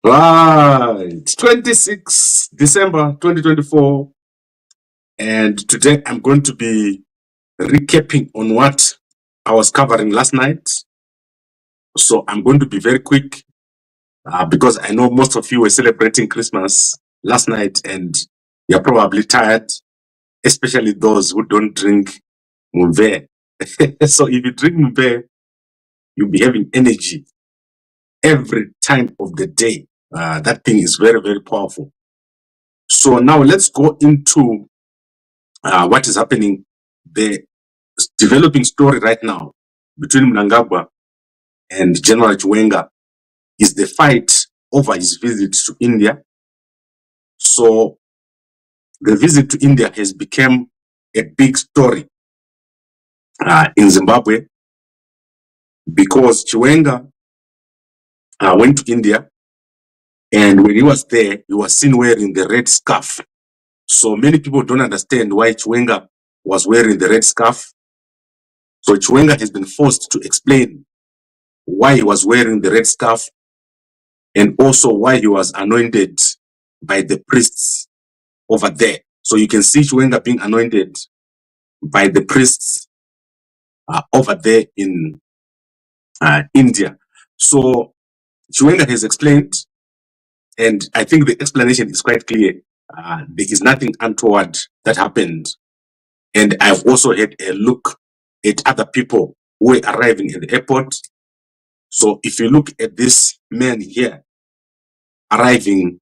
Right, 26 December 2024, and today I'm going to be recapping on what I was covering last night. So I'm going to be very quick because I know most of you were celebrating Christmas last night and you're probably tired, especially those who don't drink Mouvet. So if you drink Mouvet, you'll be having energy every time of the day. That thing is very, very powerful. So now let's go into what is happening. The developing story right now between Mnangagwa and General Chiwenga is the fight over his visit to India. So the visit to India has become a big story in Zimbabwe because Chiwenga went to India, and when he was there, he was seen wearing the red scarf. So many people don't understand why Chiwenga was wearing the red scarf. So Chiwenga has been forced to explain why he was wearing the red scarf and also why he was anointed by the priests over there. So you can see Chiwenga being anointed by the priests over there in India. So Chiwenga has explained, and I think the explanation is quite clear. There is nothing untoward that happened. And I've also had a look at other people who were arriving at the airport. So if you look at this man here arriving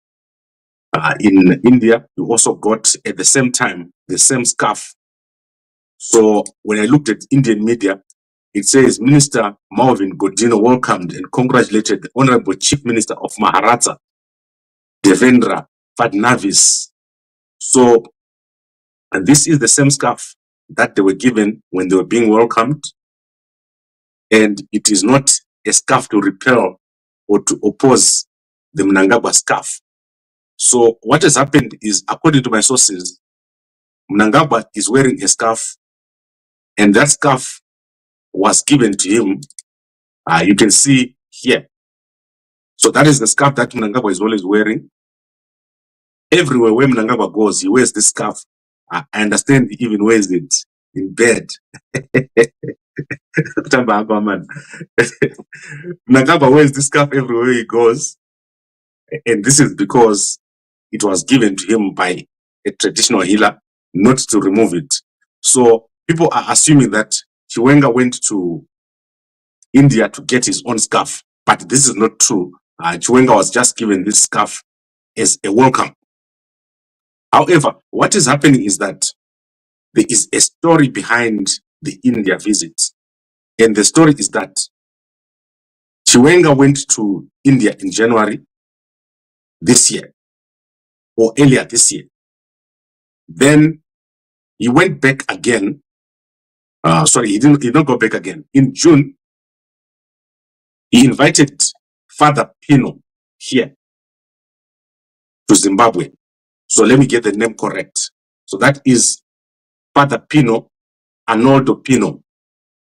in India, you also got at the same time the same scarf. So when I looked at Indian media, it says Minister Mauvin Godinho welcomed and congratulated the Honorable Chief Minister of Maharashtra, Devendra Fadnavis. So and this is the same scarf that they were given when they were being welcomed. And it is not a scarf to repel or to oppose the Mnangagwa scarf. So what has happened is, according to my sources, Mnangagwa is wearing a scarf, and that scarf was given to him. You can see here. So that is the scarf that Mnangagwa is always wearing. Everywhere where Mnangagwa goes, he wears this scarf. I understand he even wears it in bed. Mnangagwa wears this scarf everywhere he goes. And this is because it was given to him by a traditional healer, not to remove it. So people are assuming that Chiwenga went to India to get his own scarf, but this is not true. Chiwenga was just given this scarf as a welcome. However, what is happening is that there is a story behind the India visit. And the story is that Chiwenga went to India in January this year, or earlier this year. Then he went back again. Sorry, he did not go back again. In June, he invited Father Pinho here to Zimbabwe. So let me get the name correct. So that is Father Pinho, Arnoldo Pinho,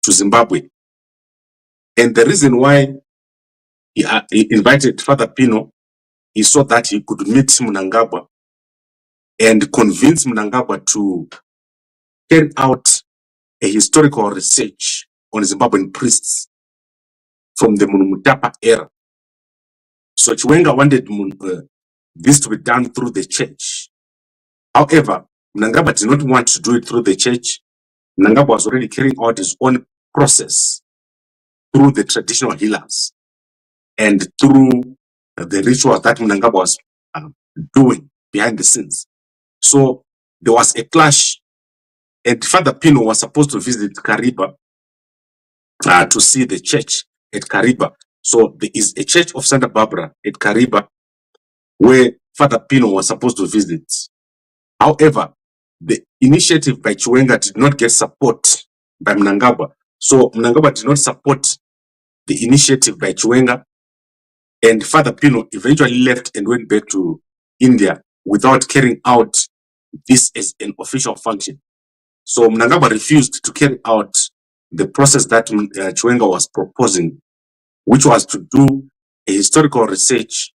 to Zimbabwe. And the reason why he invited Father Pinho is so that he could meet Mnangagwa and convince Mnangagwa to carry out a historical research on Zimbabwean priests from the Mutapa era. So Chiwenga wanted this to be done through the church. However, Mnangagwa did not want to do it through the church. Mnangagwa was already carrying out his own process through the traditional healers and through the rituals that Mnangagwa was doing behind the scenes. So there was a clash, and Father Pinho was supposed to visit Kariba to see the church at Kariba. So there is a church of Santa Barbara at Kariba where Father Pinho was supposed to visit. However, the initiative by Chiwenga did not get support by Mnangagwa. So Mnangagwa did not support the initiative by Chiwenga, and Father Pinho eventually left and went back to India without carrying out this as an official function. So Mnangagwa refused to carry out the process that Chiwenga was proposing, which was to do a historical research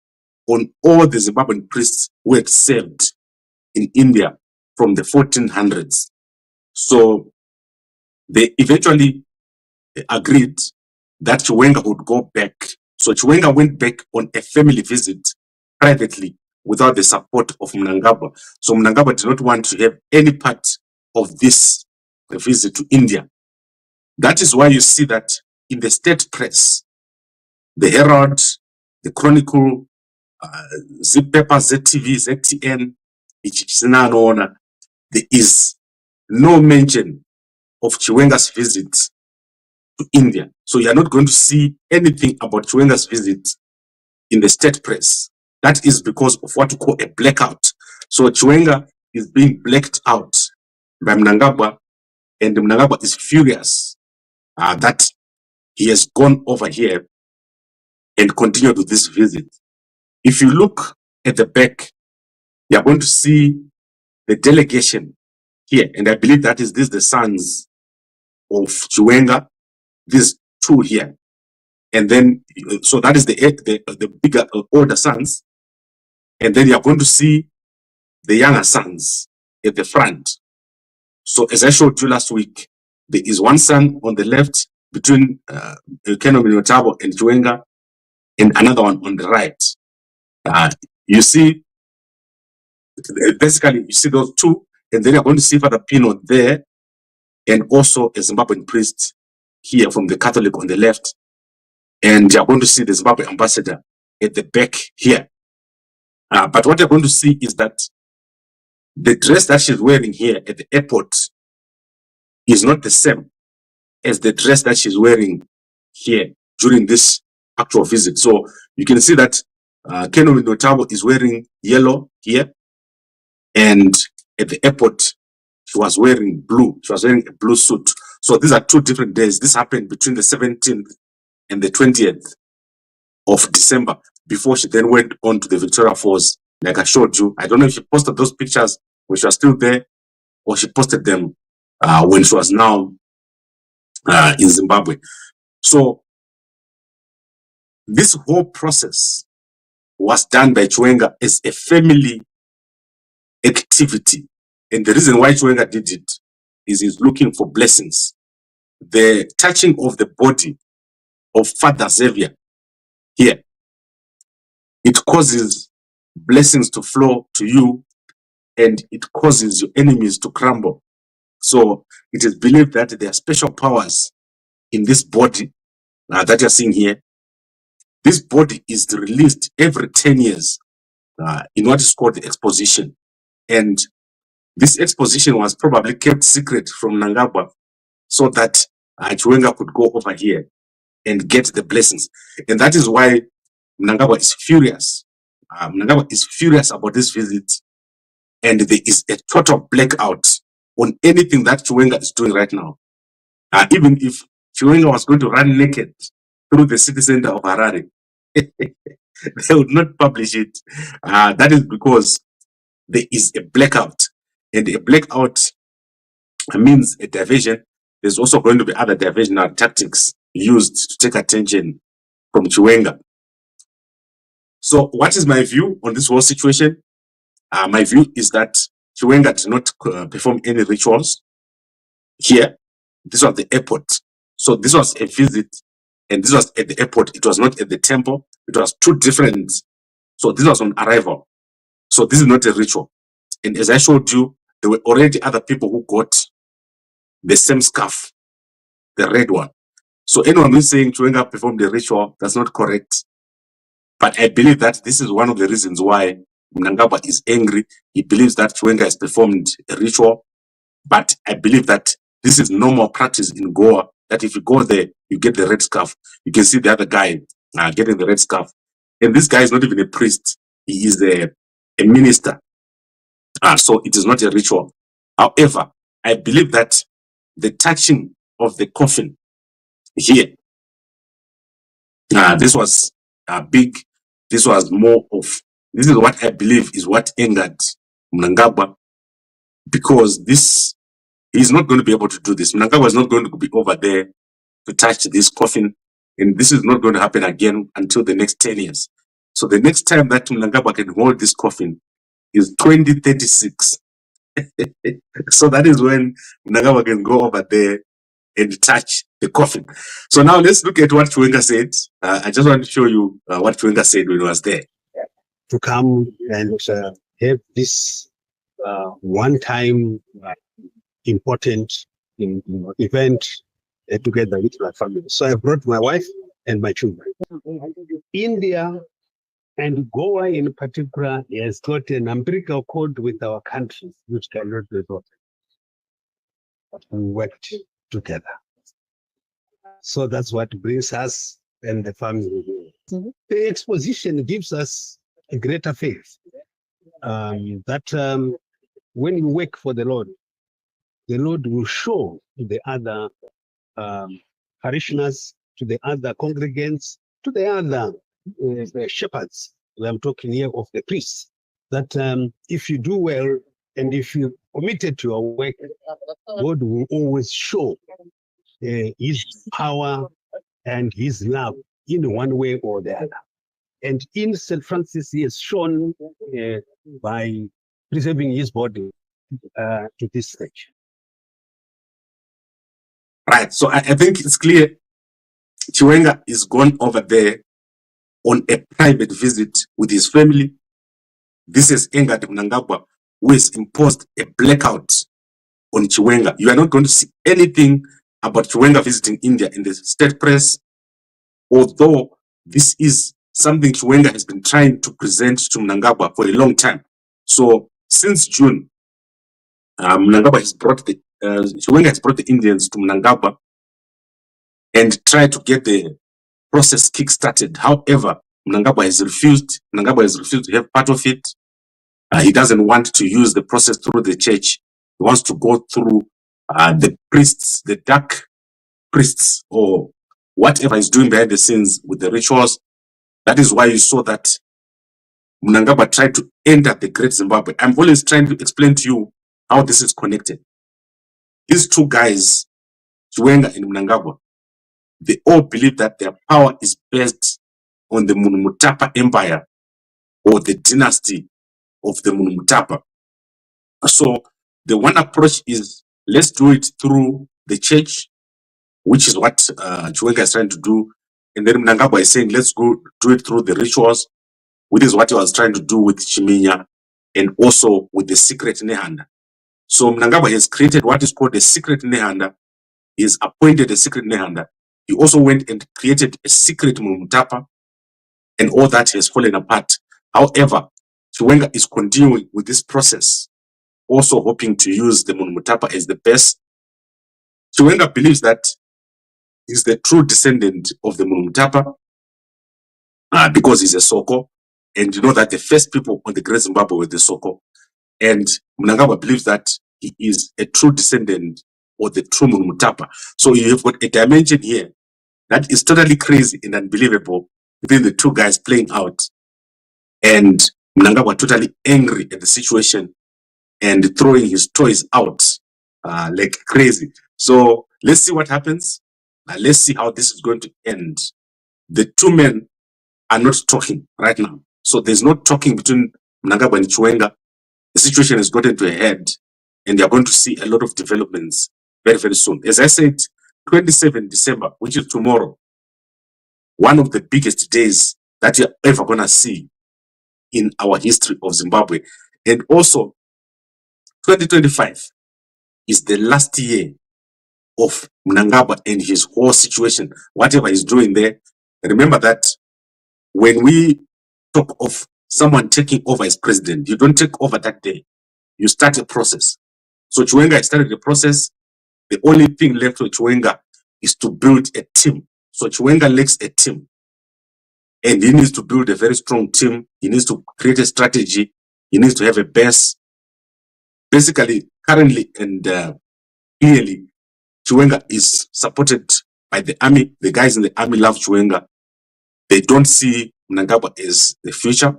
on all the Zimbabwean priests who had served in India from the 1400s. So they eventually agreed that Chiwenga would go back. So Chiwenga went back on a family visit privately without the support of Mnangagwa. So Mnangagwa did not want to have any part of this visit to India. That is why you see that in the state press, the Herald, the Chronicle, Zip Paper, ZTV, ZTN, there is no mention of Chiwenga's visit to India. So you are not going to see anything about Chiwenga's visit in the state press. That is because of what we call a blackout. So Chiwenga is being blacked out by Mnangagwa, and Mnangagwa is furious that he has gone over here and continued with this visit. If you look at the back, you are going to see the delegation here, and I believe that is this the sons of Chiwenga, these two here, and then so that is the bigger older sons, and then you are going to see the younger sons at the front. So as I showed you last week, there is one son on the left between Min Mauvin and Chiwenga, and another one on the right. You see, basically you see those two, and then you're going to see Father Pinho there, and also a Zimbabwean priest here from the Catholic on the left, and you're going to see the Zimbabwe ambassador at the back here. But what you're going to see is that the dress that she's wearing here at the airport is not the same as the dress that she's wearing here during this actual visit. So you can see that Min Mauvin is wearing yellow here, and at the airport she was wearing blue. She was wearing a blue suit. So these are two different days. This happened between the 17th and the 20th of December, before she then went on to the Victoria Falls, like I showed you. I don't know if she posted those pictures when she was still there, or she posted them when she was now in Zimbabwe. So this whole process was done by Chiwenga as a family activity. And the reason why Chiwenga did it is he's looking for blessings. The touching of the body of Father Xavier here, it causes blessings to flow to you, and it causes your enemies to crumble. So it is believed that there are special powers in this body that you're seeing here. This body is released every 10 years in what is called the exposition. And this exposition was probably kept secret from Mnangagwa so that Chiwenga could go over here and get the blessings. And that is why Mnangagwa is furious. Mnangagwa is furious about this visit, and there is a total blackout on anything that Chiwenga is doing right now. Even if Chiwenga was going to run naked through the city center of Harare, they would not publish it. That is because there is a blackout, and a blackout means a diversion. There's also going to be other diversional tactics used to take attention from Chiwenga. So what is my view on this whole situation? My view is that Chiwenga did not perform any rituals here. This was the airport. So this was a visit, and this was at the airport. It was not at the temple. It was two different. So this was on arrival. So this is not a ritual. And as I showed you, there were already other people who got the same scarf, the red one. So anyone who's saying Chiwenga performed the ritual, that's not correct. But I believe that this is one of the reasons why Mnangagwa is angry. He believes that Chiwenga has performed a ritual. But I believe that this is normal practice in Goa, that if you go there, you get the red scarf. You can see the other guy getting the red scarf. And this guy is not even a priest. He is a minister. So it is not a ritual. However, I believe that the touching of the coffin here, this was big. This was more of, this is what I believe is what angered Mnangagwa, because this, he's not going to be able to do this. Mnangagwa is not going to be over there to touch this coffin, and this is not going to happen again until the next 10 years. So the next time that Mnangagwa can hold this coffin is 2036. So that is when Mnangagwa can go over there and touch the coffin. So now let's look at what Chiwenga said. I just want to show you what Chiwenga said when he was there. To come and have this one-time important event together with my family. So I brought my wife and my children. India and Goa in particular has got an umbilical cord with our countries, which cannot be broken. We worked together. So that's what brings us and the family here. The exposition gives us a greater faith that when you work for the Lord will show to the other parishioners, to the other congregants, to the other shepherds. I'm talking here of the priests, that if you do well and if you committed to your work, God will always show his power and his love in one way or the other. And in St. Francis, he has shown by preserving his body to this stage. Right. So I think it's clear Chiwenga is gone over there on a private visit with his family. This is angered Mnangagwa, who has imposed a blackout on Chiwenga. You are not going to see anything about Chiwenga visiting India in the state press, although this is something Chiwenga has been trying to present to Mnangagwa for a long time. So since June, Mnangagwa has brought Chiwenga has brought the Indians to Mnangagwa and tried to get the process kick-started. However, Mnangagwa has refused. Mnangagwa has refused to have part of it. He doesn't want to use the process through the church. He wants to go through the priests, the dark priests, or whatever he's doing behind the scenes with the rituals. That is why you saw that Mnangagwa tried to enter the Great Zimbabwe. I'm always trying to explain to you how this is connected. These two guys, Chiwenga and Mnangagwa, they all believe that their power is based on the Mutapa Empire or the dynasty of the Mutapa. So the one approach is, let's do it through the church, which is what Chiwenga is trying to do. And then Mnangagwa is saying, let's go do it through the rituals, which is what he was trying to do with Chiminya and also with the secret Nehanda. So Mnangagwa has created what is called the secret Nehanda. He has appointed a secret Nehanda. He also went and created a secret Mutapa, and all that has fallen apart. However, Chiwenga is continuing with this process, also hoping to use the Mutapa as the best. Chiwenga believes that he's the true descendant of the Mutapa because he's a Soko, and you know that the first people on the Great Zimbabwe were the Soko. And Mnangagwa believes that he is a true descendant of the true Mutapa. So you have got a dimension here that is totally crazy and unbelievable between the two guys playing out. And Mnangagwa totally angry at the situation and throwing his toys out like crazy. So let's see what happens. Let's see how this is going to end. The two men are not talking right now. So there's no talking between Mnangagwa and Chiwenga. The situation has gotten to a head, and you're going to see a lot of developments very, very soon. As I said, 27 December, which is tomorrow, one of the biggest days that you're ever going to see in our history of Zimbabwe. And also, 2025 is the last year of Mnangagwa and his whole situation, whatever he's doing there. Remember that when we talk of someone taking over as president, you don't take over that day. You start a process. So Chiwenga started the process. The only thing left for Chiwenga is to build a team. So Chiwenga lacks a team. And he needs to build a very strong team. He needs to create a strategy. He needs to have a base. Basically, currently and clearly, Chiwenga is supported by the army. The guys in the army love Chiwenga. They don't see Mnangagwa as the future.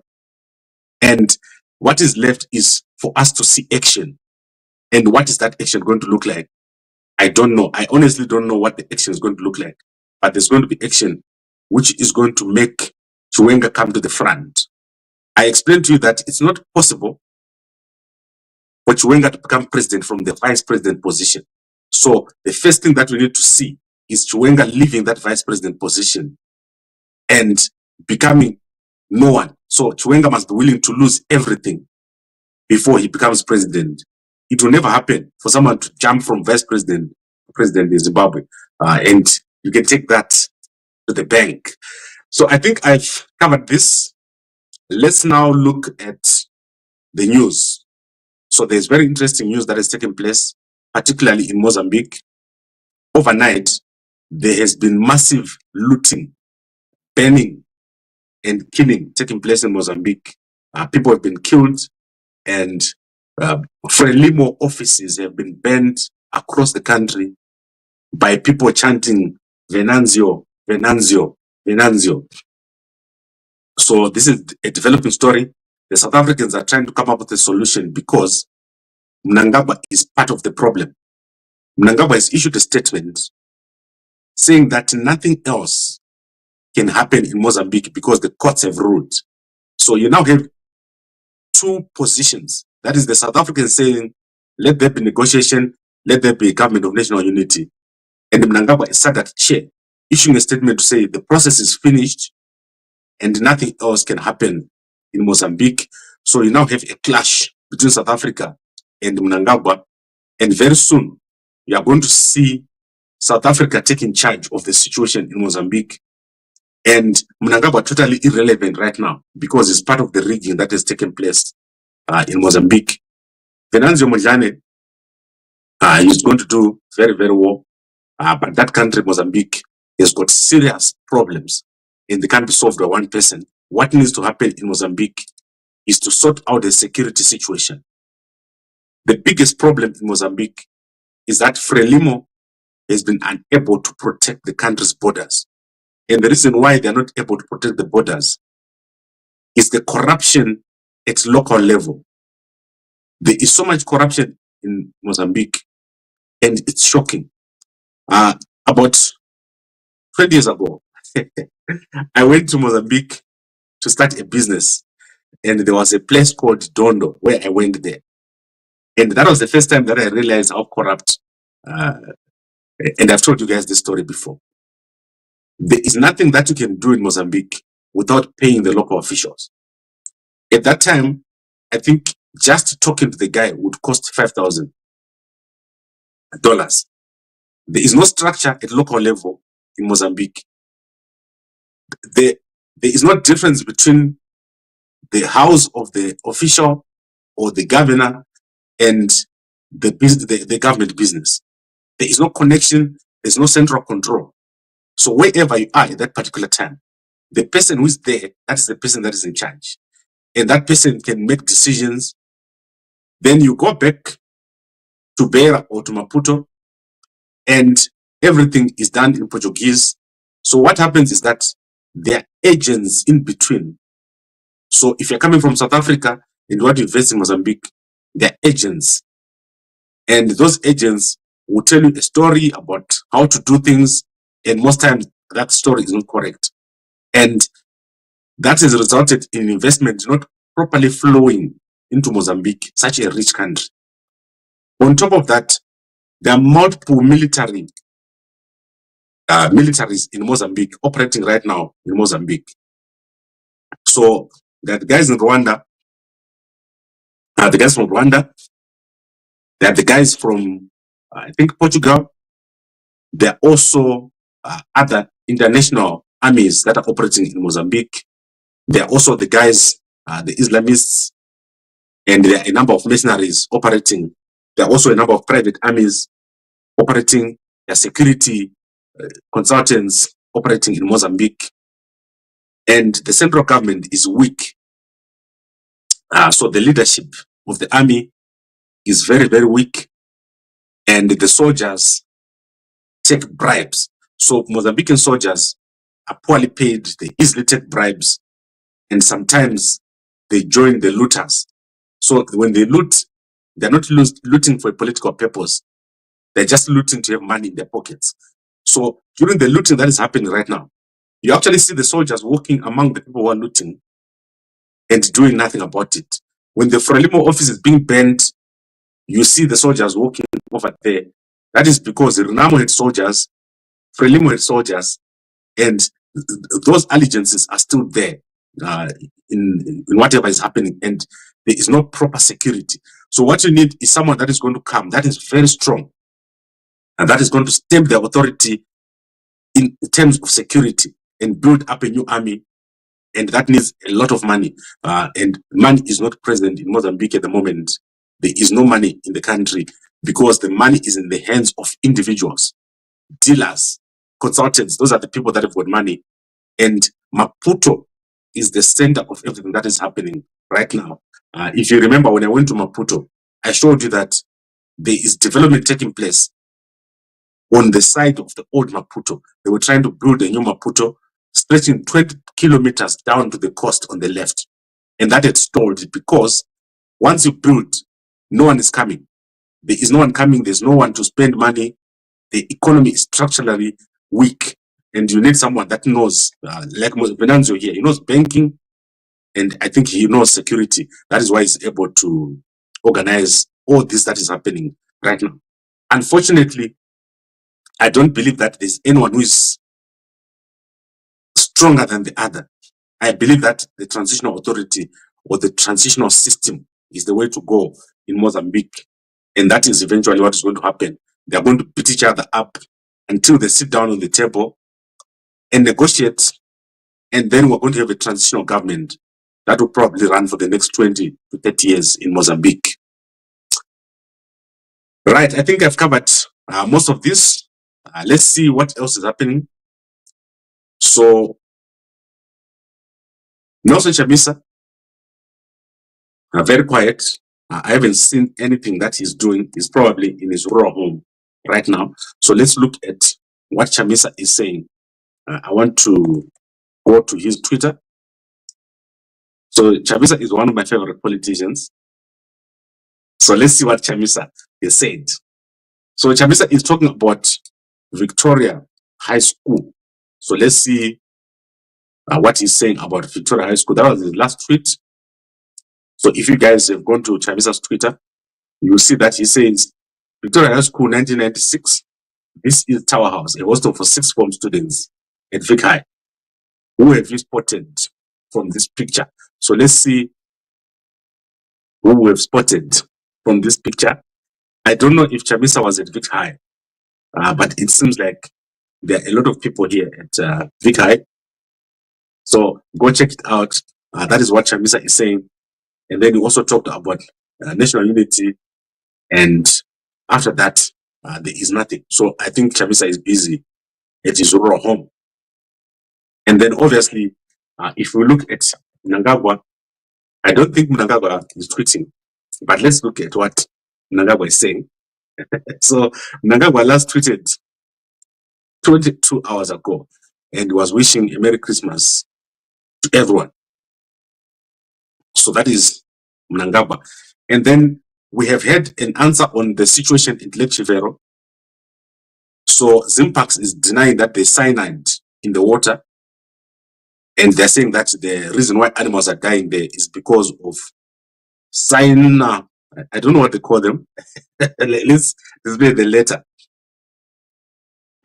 And what is left is for us to see action. And what is that action going to look like? I don't know. I honestly don't know what the action is going to look like. But there's going to be action which is going to make Chiwenga come to the front. I explained to you that it's not possible for Chiwenga to become president from the vice president position. So the first thing that we need to see is Chiwenga leaving that vice president position and becoming no one. So Chiwenga must be willing to lose everything before he becomes president. It will never happen for someone to jump from vice president to president in Zimbabwe. And you can take that to the bank. So I think I've covered this. Let's now look at the news. So there's very interesting news that has taken place, particularly in Mozambique. Overnight, there has been massive looting, burning, and killing taking place in Mozambique. People have been killed, and Frelimo offices have been burned across the country by people chanting Venanzio, Venanzio, Venanzio. So this is a developing story. The South Africans are trying to come up with a solution because Mnangagwa is part of the problem. Mnangagwa has issued a statement saying that nothing else can happen in Mozambique because the courts have ruled. So you now have two positions. That is the South Africans saying, let there be negotiation, let there be a government of national unity. And Mnangagwa is sat at chair, issuing a statement to say the process is finished and nothing else can happen in Mozambique. So you now have a clash between South Africa and Mnangagwa. And very soon, you are going to see South Africa taking charge of the situation in Mozambique. And Mnangagwa totally irrelevant right now because it's part of the rigging that has taken place in Mozambique. Venanzio Mondlane is going to do very, very well. But that country, Mozambique, has got serious problems and they can't be solved by one person. What needs to happen in Mozambique is to sort out the security situation. The biggest problem in Mozambique is that Frelimo has been unable to protect the country's borders. And the reason why they're not able to protect the borders is the corruption at local level. There is so much corruption in Mozambique, and it's shocking. About 20 years ago, I went to Mozambique to start a business, and there was a place called Dondo where I went there. And that was the first time that I realized how corrupt, and I've told you guys this story before. There is nothing that you can do in Mozambique without paying the local officials. At that time, I think just talking to the guy would cost $5,000. There is no structure at local level in Mozambique. There is no difference between the house of the official or the governor and the government business. There is no connection, there's no central control. So wherever you are at that particular time, the person who is there, that's the person that is in charge. And that person can make decisions. Then you go back to Beira or to Maputo, and everything is done in Portuguese. So what happens is that there are agents in between. So if you're coming from South Africa and you want to invest in Mozambique, there are agents. And those agents will tell you a story about how to do things. And most times that story is not correct. And that has resulted in investment not properly flowing into Mozambique, such a rich country. On top of that, there are multiple militaries in Mozambique operating right now in Mozambique. So there are the guys in Rwanda, the guys from Rwanda, there are the guys from, I think, Portugal. There are also other international armies that are operating in Mozambique. There are also the guys, the Islamists, and there are a number of mercenaries operating. There are also a number of private armies operating, there are security consultants operating in Mozambique. And the central government is weak. So the leadership of the army is very, very weak. And the soldiers take bribes. So Mozambican soldiers are poorly paid, they easily take bribes, and sometimes they join the looters. So when they loot, they're not looting for a political purpose. They're just looting to have money in their pockets. So during the looting that is happening right now, You actually see the soldiers walking among the people who are looting and doing nothing about it. When the Frelimo office is being burnt, you see the soldiers walking over there. That is because Renamo had soldiers, Frelimo had soldiers, and those allegiances are still there in whatever is happening, and there is no proper security. So what you need is someone that is going to come, that is very strong, and that is going to stamp the authority in terms of security and build up a new army. And that needs a lot of money. And money is not present in Mozambique at the moment. There is no money in the country because the money is in the hands of individuals, dealers, consultants. Those are the people that have got money. And Maputo is the center of everything that is happening right now. If you remember, when I went to Maputo, I showed you that there is development taking place on the side of the old Maputo. They were trying to build a new Maputo stretching 20 kilometers down to the coast on the left. And that had stalled because once you build, no one is coming. There is no one coming. There's no one to spend money. The economy is structurally weak. And you need someone that knows, like Venanzio here, he knows banking, and I think he knows security. That is why he's able to organize all this that is happening right now. Unfortunately, I don't believe that there's anyone who is stronger than the other. I believe that the transitional authority or the transitional system is the way to go in Mozambique. And that is eventually what is going to happen. They are going to beat each other up until they sit down on the table and negotiate. And then we're going to have a transitional government that will probably run for the next 20 to 30 years in Mozambique. Right, I think I've covered most of this. Let's see what else is happening. So, Nelson Chamisa, very quiet. I haven't seen anything that he's doing. He's probably in his rural home right now. So let's look at what Chamisa is saying. I want to go to his Twitter. So Chamisa is one of my favorite politicians. So let's see what Chamisa has said. So Chamisa is talking about Victoria High School. So let's see what he's saying about Victoria High School. That was his last tweet. So if you guys have gone to Chamisa's Twitter, you will see that he says, Victoria High School 1996. This is Tower House, a hostel for 6th form students at Vic High. Who have you spotted from this picture? So let's see who we have spotted from this picture. I don't know if Chamisa was at Vic High, but it seems like there are a lot of people here at Vic High. So go check it out. That is what Chamisa is saying. And then he also talked about national unity. And after that, there is nothing. So I think Chamisa is busy at his rural home. And then obviously, if we look at Mnangagwa, I don't think Mnangagwa is tweeting, but let's look at what Mnangagwa is saying. So Mnangagwa last tweeted 22 hours ago and was wishing a Merry Christmas to everyone. So that is Mnangagwa. And then we have had an answer on the situation in Lake Chivero. So Zimpax is denying that there's cyanide in the water. And they're saying that the reason why animals are dying there is because of I don't know what they call them. Let's read the letter.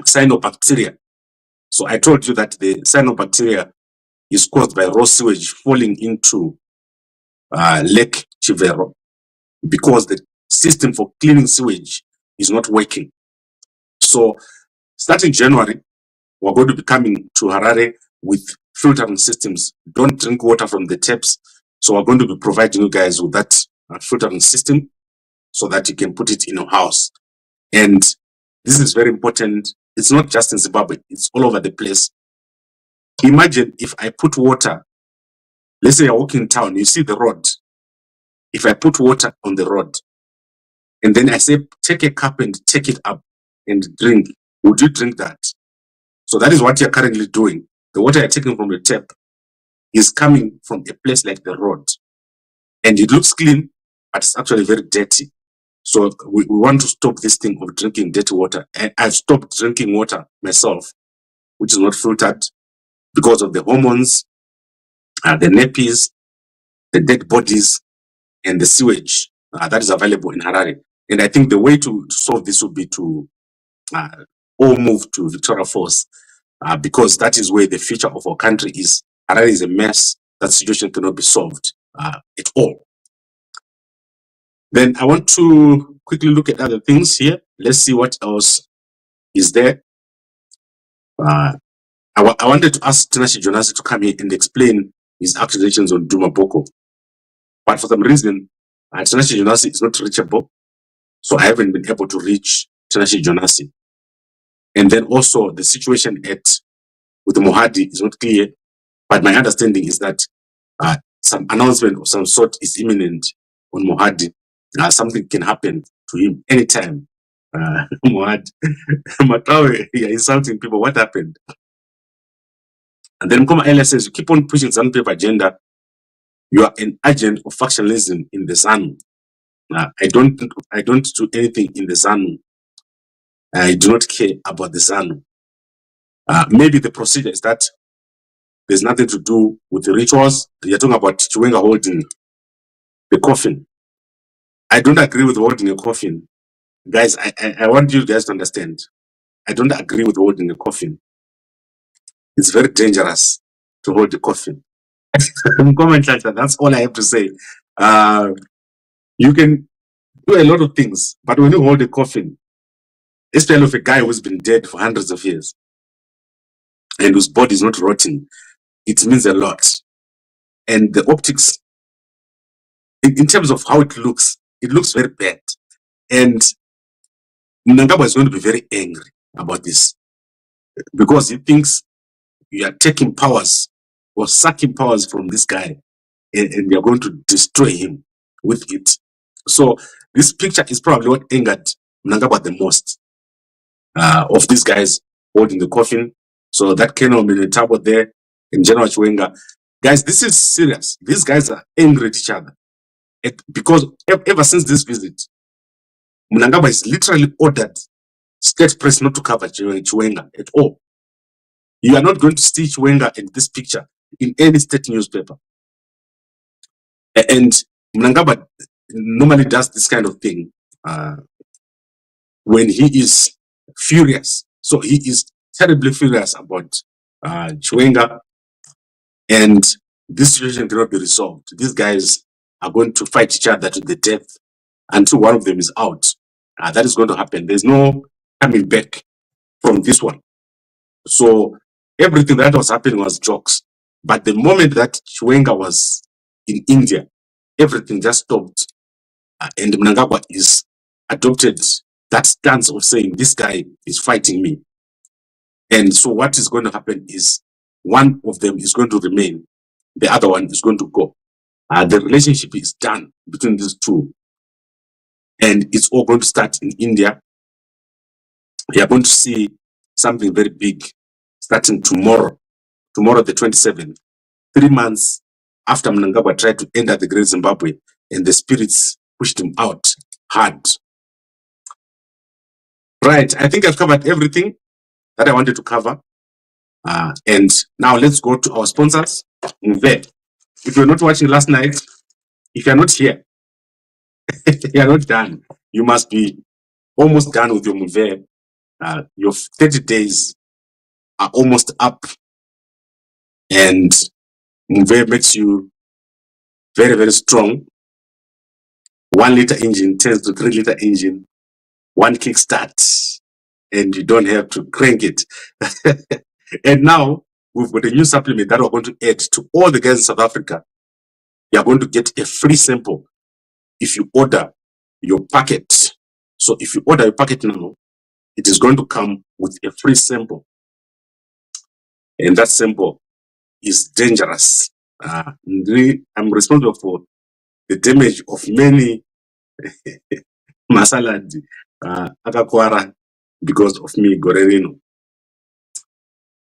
Cyanobacteria. So I told you that the cyanobacteria is caused by raw sewage falling into Lake Chivero because the system for cleaning sewage is not working. So starting January, we're going to be coming to Harare with filtering systems. Don't drink water from the taps. So we're going to be providing you guys with that filtering system so that you can put it in your house. And this is very important. It's not just in Zimbabwe, it's all over the place. Imagine if I put water, let's say I walk in town, you see the road. If I put water on the road and then I say, take a cup and take it up and drink, would you drink that? So that is what you're currently doing. The water you're taking from the tap is coming from a place like the road. And it looks clean, but it's actually very dirty. So we want to stop this thing of drinking dirty water. And I've stopped drinking water myself, which is not filtered. because of the hormones, the nappies, the dead bodies, and the sewage that is available in Harare. And I think the way to solve this would be to all move to Victoria Falls, because that is where the future of our country is. Harare is a mess. That situation cannot be solved at all. Then I want to quickly look at other things here. Let's see what else is there. I wanted to ask Tinashe Jonasi to come here and explain his accusations on Duma Boko. But for some reason, Tinashe Jonasi is not reachable. So I haven't been able to reach Tinashe Jonasi. And then also the situation with the Mohadi is not clear. But my understanding is that some announcement of some sort is imminent on Mohadi. Something can happen to him anytime. Mohadi, Matawe, you're insulting people. What happened? And then Mkoma Elia says, you keep on pushing ZANU PF agenda. You are an agent of factionalism in the ZANU. I don't do anything in the ZANU. I do not care about the ZANU. Maybe the procedure is that there's nothing to do with the rituals. You're talking about Chiwenga holding the coffin. I don't agree with holding a coffin. Guys, I want you guys to understand. I don't agree with holding a coffin. It's very dangerous to hold the coffin. Comment like that. That's all I have to say. You can do a lot of things, but when you hold a coffin, especially of a guy who's been dead for hundreds of years and whose body is not rotting, it means a lot. And the optics, in terms of how it looks very bad. And Mnangagwa is going to be very angry about this because he thinks you are taking powers or sucking powers from this guy, and you're going to destroy him with it. So this picture is probably what angered Mnangagwa the most, of these guys holding the coffin. So that Keno Minetabo there and General Chiwenga. Guys, this is serious. These guys are angry at each other. Because ever since this visit, Mnangagwa is literally ordered state press not to cover Chiwenga at all. You are not going to see Chiwenga in this picture in any state newspaper. And Mnangagwa normally does this kind of thing when he is furious. So he is terribly furious about Chiwenga, and this situation cannot be resolved. These guys are going to fight each other to the death until one of them is out. That is going to happen. There's no coming back from this one. So everything that was happening was jokes. But the moment that Chiwenga was in India, everything just stopped. And Mnangagwa is adopted that stance of saying, this guy is fighting me. And so what is going to happen is one of them is going to remain. The other one is going to go. The relationship is done between these two. And it's all going to start in India. We are going to see something very big starting tomorrow the 27th, 3 months after Mnangagwa tried to enter the Great Zimbabwe and the spirits pushed him out hard. Right, I think I've covered everything that I wanted to cover. And now let's go to our sponsors. Mve. If you're not watching last night, if you're not here, you're not done. You must be almost done with your Mve. Your 30 days are almost up. And Mve makes you very, very strong. 1 liter engine turns to 3 liter engine, 1 kickstart, and you don't have to crank it. And now we've got a new supplement that we're going to add to all the guys in South Africa. You're going to get a free sample if you order your packet. So if you order your packet now, it is going to come with a free sample. And that sample is dangerous. I'm responsible for the damage of many masaladi akakwara because of me Gorerino.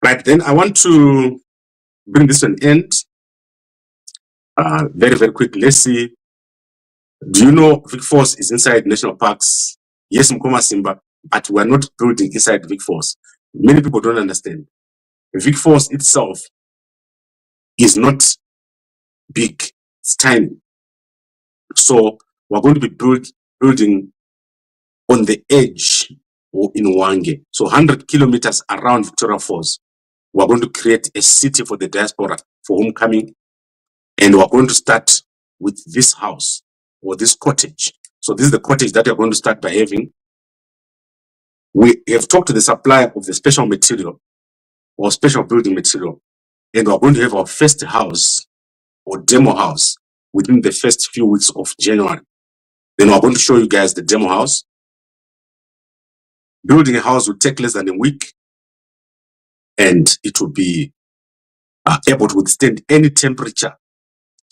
Right, then I want to bring this to an end very, very quickly. Let's see. Do you know Vic Force is inside national parks? Yes, Mkoma Simba, but we're not building inside Vic Force. Many people don't understand. Vic Force itself is not big, it's tiny. So we're going to be building on the edge or in Wange. So 100 kilometers around Victoria Falls. We're going to create a city for the diaspora for homecoming. And we're going to start with this house or this cottage. So this is the cottage that we're going to start by having. We have talked to the supplier of the special material or special building material. And we're going to have our first house or demo house within the first few weeks of January. Then we're going to show you guys the demo house. Building a house will take less than a week, and it will be able to withstand any temperature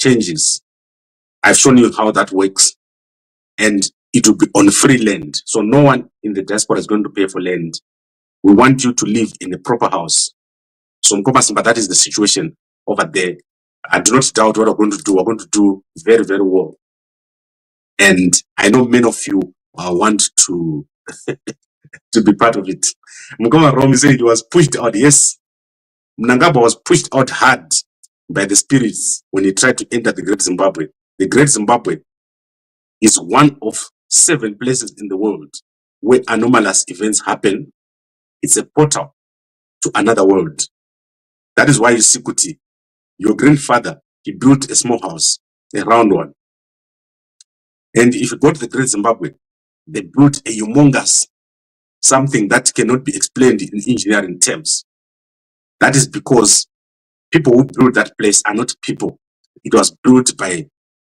changes. I've shown you how that works, and it will be on free land. So no one in the diaspora is going to pay for land. We want you to live in a proper house. So but that is the situation over there. I do not doubt what we're going to do. We're going to do very, very well. And I know many of you want to to be part of it. Mukoma Romi said he was pushed out. Yes, Mnangagwa was pushed out hard by the spirits when he tried to enter the Great Zimbabwe. The Great Zimbabwe is one of 7 places in the world where anomalous events happen. It's a portal to another world. That is why you see Kuti, your grandfather, he built a small house, a round one. And if you go to the Great Zimbabwe, they built a humongous something that cannot be explained in engineering terms. That is because people who built that place are not people. It was built by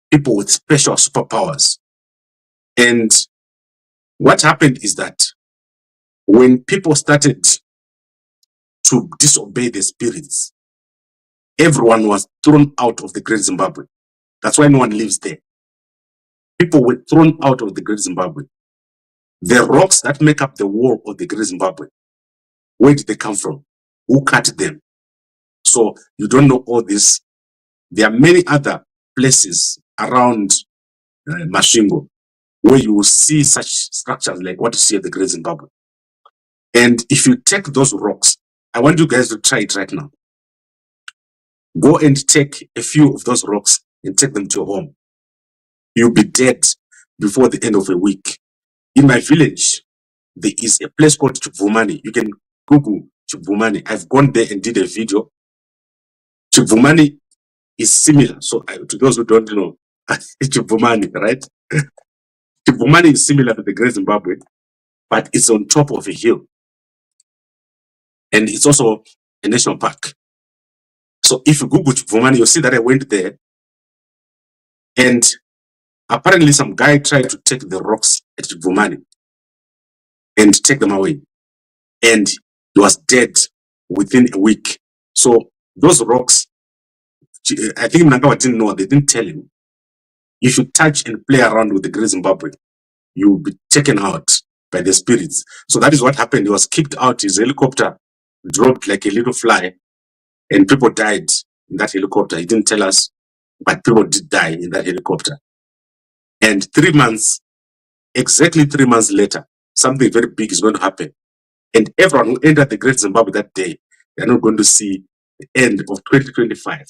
people with special superpowers. And what happened is that when people started to disobey the spirits, everyone was thrown out of the Great Zimbabwe. That's why no one lives there. People were thrown out of the Great Zimbabwe. The rocks that make up the wall of the Great Zimbabwe, where did they come from? Who cut them? So you don't know all this. There are many other places around Masvingo where you will see such structures like what you see at the Great Zimbabwe. And if you take those rocks, I want you guys to try it right now. Go and take a few of those rocks and take them to your home. You'll be dead before the end of a week. In my village, there is a place called Chibvumani. You can Google Chibvumani. I've gone there and did a video. Chibvumani is similar. So to those who don't know, Chibvumani, right? Chibvumani is similar to the Great Zimbabwe, but it's on top of a hill. And it's also a national park. So if you Google Chibvumani, you'll see that I went there. And apparently some guy tried to take the rocks at Chibvumani and take them away. And he was dead within a week. So those rocks, I think Mnangagwa didn't know, they didn't tell him. If you touch and play around with the Great Zimbabwe, you will be taken out by the spirits. So that is what happened. He was kicked out. His helicopter dropped like a little fly, and people died in that helicopter. He didn't tell us, but people did die in that helicopter. And 3 months, exactly 3 months later, something very big is going to happen. And everyone who entered the Great Zimbabwe that day, they're not going to see the end of 2025,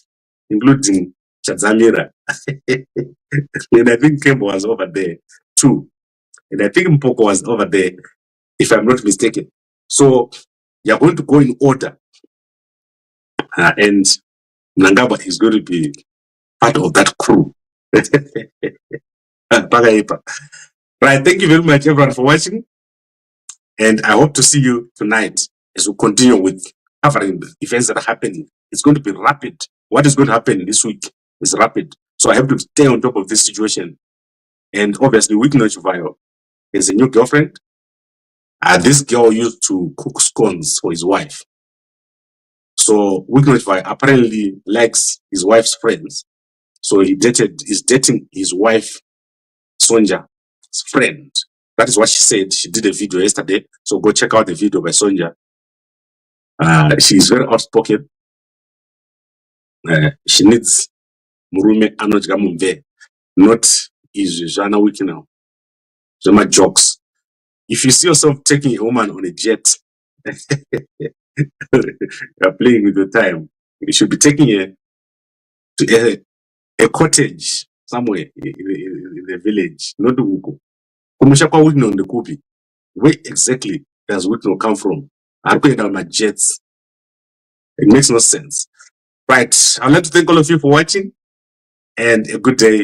including Chadzamira. And I think Kembo was over there too. And I think Mpoko was over there, if I'm not mistaken. So you're going to go in order. And Mnangagwa is going to be part of that crew. Right, thank you very much, everyone, for watching. And I hope to see you tonight as we continue with covering the events that are happening. It's going to be rapid. What is going to happen this week is rapid. So I have to stay on top of this situation. And obviously, Weeknoch Vayo is a new girlfriend. This girl used to cook scones for his wife. So Weeknoch Vayo apparently likes his wife's friends. So he's dating his wife, Sonja's friend. That is what she said. She did a video yesterday. So go check out the video by Sonja. She's very outspoken. She needs Murume Anojga Mumve, not Izana Wiki now. So my jokes. If you see yourself taking a woman on a jet, you're playing with your time. You should be taking her to a cottage somewhere in the village, not Ugo. Kumusha kwa Whitney on the Kubi. Where exactly does Whitney come from? I'm going down my jets. It makes no sense. Right. I'd like to thank all of you for watching and a good day.